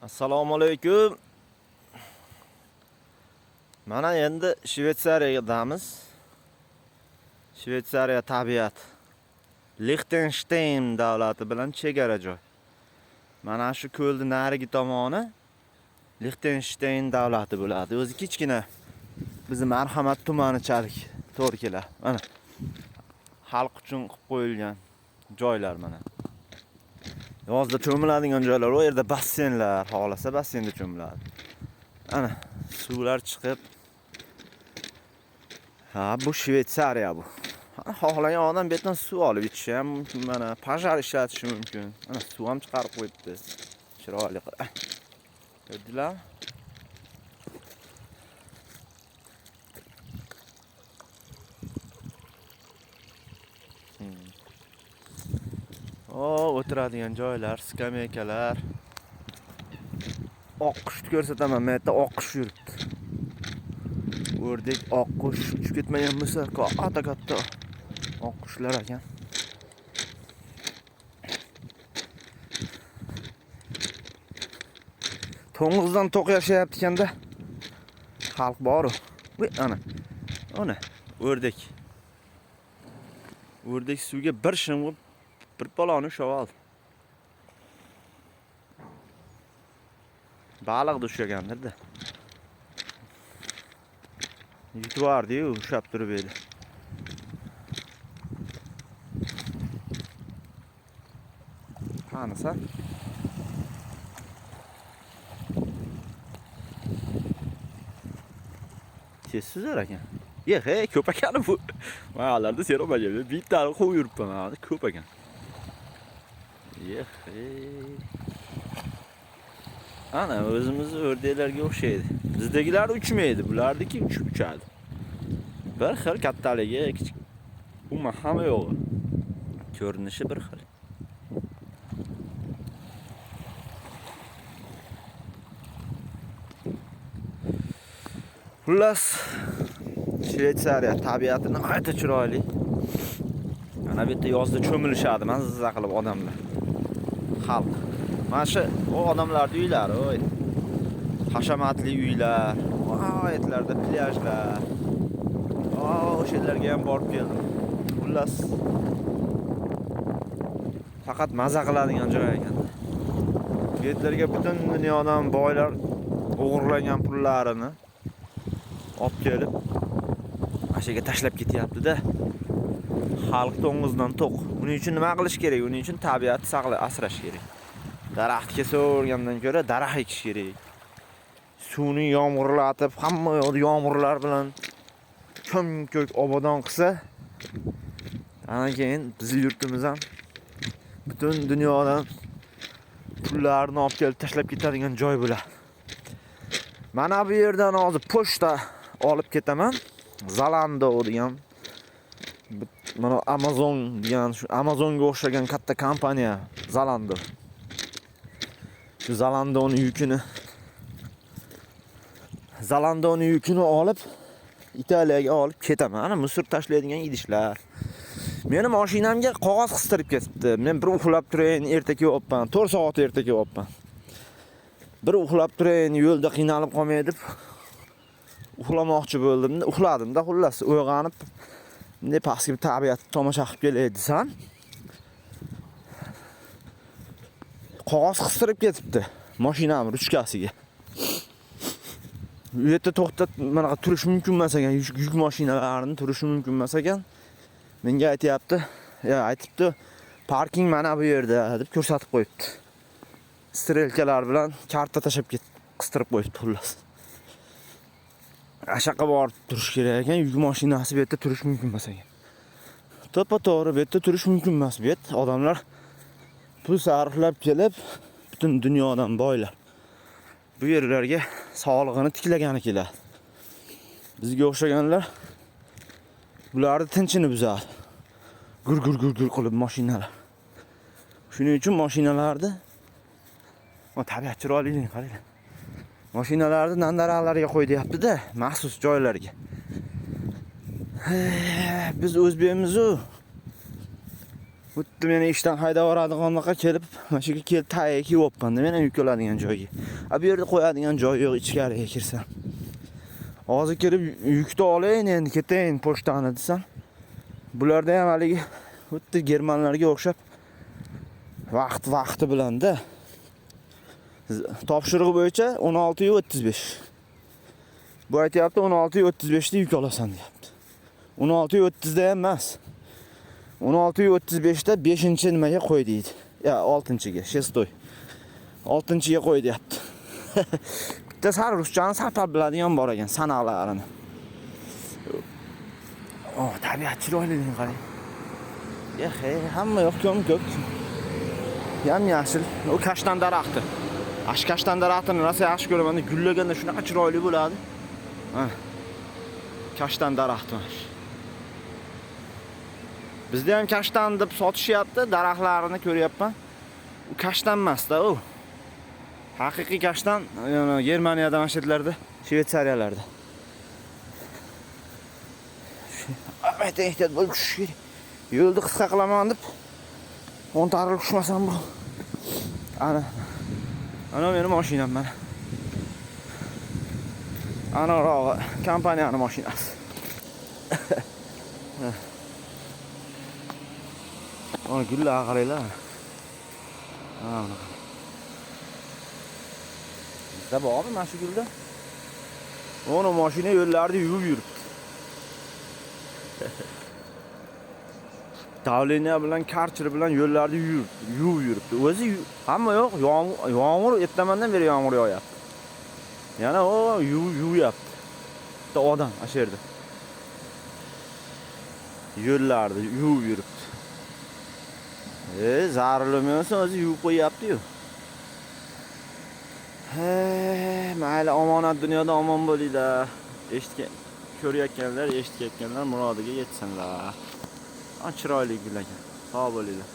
Assalomu alaykum. Mana endi Shvetsariyadamiz. Shvetsariya tabiat. Liechtenstein davlati bilan chegara joy. Mana shu ko'lning narigi tomoni Liechtenstein davlati bo'ladi. O'zi kichkina bizim Marhamat tumanichalik to'rkilar. Mana xalq uchun qilib qo'yilgan joylar mana. Yozda cho'miladigan joylar, o yerda basseynlar, xohlasa basseynda cho'miladi. Ana suvlar chiqib. Ha, bu Shvetsariya bu. Xohlagan odam bu yerdan suv olib ichishi ham mumkin, mana pojar ishlatishi mumkin. Ana suv ham chiqarib qo'yibdi. Chiroyli qilib. Ko'rdinglar? O'tiradigan joylar, skameykalar. Oqqushni ko'rsataman, men yerda oqqush yuribdi. O'rdek oqqush uchib ketmagan bo'lsa, katta oqqushlar ekan. To'ng'izdan to'q yashayapti ekanda. Xalq bor-ku. Ana o'rdek. O'rdek suvga bir shimg'ib bir paloni ushlab oldi. Baliqni ushlagandir-da. Yutib yubordi-yu, ushlab turib edi. Qanisa? Tezsizlar ekan. Ko'p ekan bu. Ma'alarda seromaga bittani qo'yib yuribman, mana ko'p ekan. Ana o'zimiz o'rdeklarga o'xshaydi. Bizdagilar uchmaydi, bulardiki uchadi. Bir xil kattaligi, kichik. Umuman hamma yo'g'i. Ko'rinishi bir xil. Xullas, Shvetsariya tabiati nihoyatda chiroyli. Mana bu yerda yozda cho'milishadi, mazza qilib odamlar. Xalq. Mana shu odamlarning uylari, oy. Hashamatli uylar, ayetlarda plyajlar. O'sha yerlarga ham borib keldim. Xullas, faqat maza qiladigan joy ekan. Bu yerlarga butun dunyodan boylar o'g'irlagan pullarini olib kelib, mashaga tashlab ketyapti-da. Xalq to'ng'izdan to'q. Uning uchun nima qilish kerak? Uning uchun tabiatni saqlab, asrash kerak. Daraxt kesavergandan ko'ra daraxt ekish kerak. Suvni yomg'irlatib, hamma yoqda yomg'irlar bilan ko'm-ko'k obodon qilsa, ana keyin bizning yurtimiz ham butun dunyodan pullarni olib kelib tashlab ketadigan joy bo'ladi. Mana bu yerdan hozir pochta olib ketaman. Zalando degan, mana Amazon degan, shu Amazonga o'xshagan katta kompaniya Zalando. Shu Zalandoning yukini olib Italiyaga olib ketaman. Mana musor tashlaydigan idishlar. Meni mashinamga qog'oz qistirib ketibdi. Men bir uxlab turayin, erta kelyapman. 4 soat erta kelyapman. Bir uxlab turayin, yo'lda qiynalib qolmay deb uxlamoqchi bo'ldim. Uxladim-da, xullas uyg'onib, bunday pastki tabiatni tomosha qilib kelay desam, qog'oz qistirib ketibdi mashinam ruchkasiga. Bu yerda to'xtab mana turish mumkin emas ekan, yuk mashinalarini turish mumkin emas ekan. Menga aytibdi, parking mana bu yerda deb ko'rsatib qo'yibdi. Strelkalar bilan karta tashab qistirib qo'yibdi xullas. Ashaqqa borib turish kerak ekan, yuk mashinasi bu yerda turish mumkin emas ekan. To'g'ri, bu yerda turish mumkin emas. Bu yerda odamlar pul sarflab kelib, butun dunyodan boylar bu yerlarga sog'lig'ini tiklagani keladi. Bizga o'xshaganlar bularni tinchini buzadi. Gur qilib mashinalar. Shuning uchun mashinalarni tabiat chiroyligini qarang. Mashinalarni nandaraqlarga qo'ydi-yapti-da, maxsus joylarga. Biz o'zbekmiz-ku. Xuddi meni ishdan haydab yuboradiganlarga kelib, mana shu yerga kelib tagiga kiyibman. Men ham yuk oladigan joyga. Bu yerda qo'yadigan joy yo'q, ichkariga kirsam. Hozir kirib yukni olayin endi ketayin pochtani desam. Bularda ham haligi xuddi germanlarga o'xshab vaqti bilan-da. Topshirig'i bo'yicha 16:35. Bu aytyapti 16:35 da yuk olasan deyapti. 16:30 da emas. 16:35 da 5-nimaga qo'y deydi. Ya 6-ga, 6. 6-ga qo'y deyapti. Bitta sal ruschani sal biladigan bor ekan, sanoqlarini. Tabiat chiroyliligini qarang. Hamma yoq ko'm-ko'k. Yam-yashil. O kashtan daraxti. Ash kashtan daraxtini rosa yaxshi ko'raman. Gullaganda shunaqa chiroyli bo'ladi. Ha. Kashtan daraxti mana shu. Bizda ham kashtan deb sotishyapti, daraxtlarini ko'ryapman. U kashtan emas-da u. Haqiqiy kashtan Germaniyada, masjidlarda, Shveysariyalarda. Ehtiyot bo'lib tushish kerak. Yo'lni qisqa qilaman deb 10 tarilib tushmasam bu. Ana meni mashinam mana. Ana kompaniyaning mashinasi. Ana gullar qaranglar. Ana. Bizda bormi mana shu gulda? Ona mashina yo'llarda yuvib yuribdi. Davleniya bilan karcher bilan yo'llarda yuvib yuribdi. O'zi hamma yo'q, yomg'ir ertamandan beri yomg'ir yog'yapti. Yana o yuvyapti. Bitta odam o'sha yerda. Yo'llarda yuvib yuribdi. Zarilmaysa o'zi yuvib qo'yapti-yu. Mayli, omonat dunyoda omon bo'linglar. Ko'rayotganlar, eshitayotganlar murodiga yetsinlar. Chiroyli gul ekan. Sog' bo'linglar.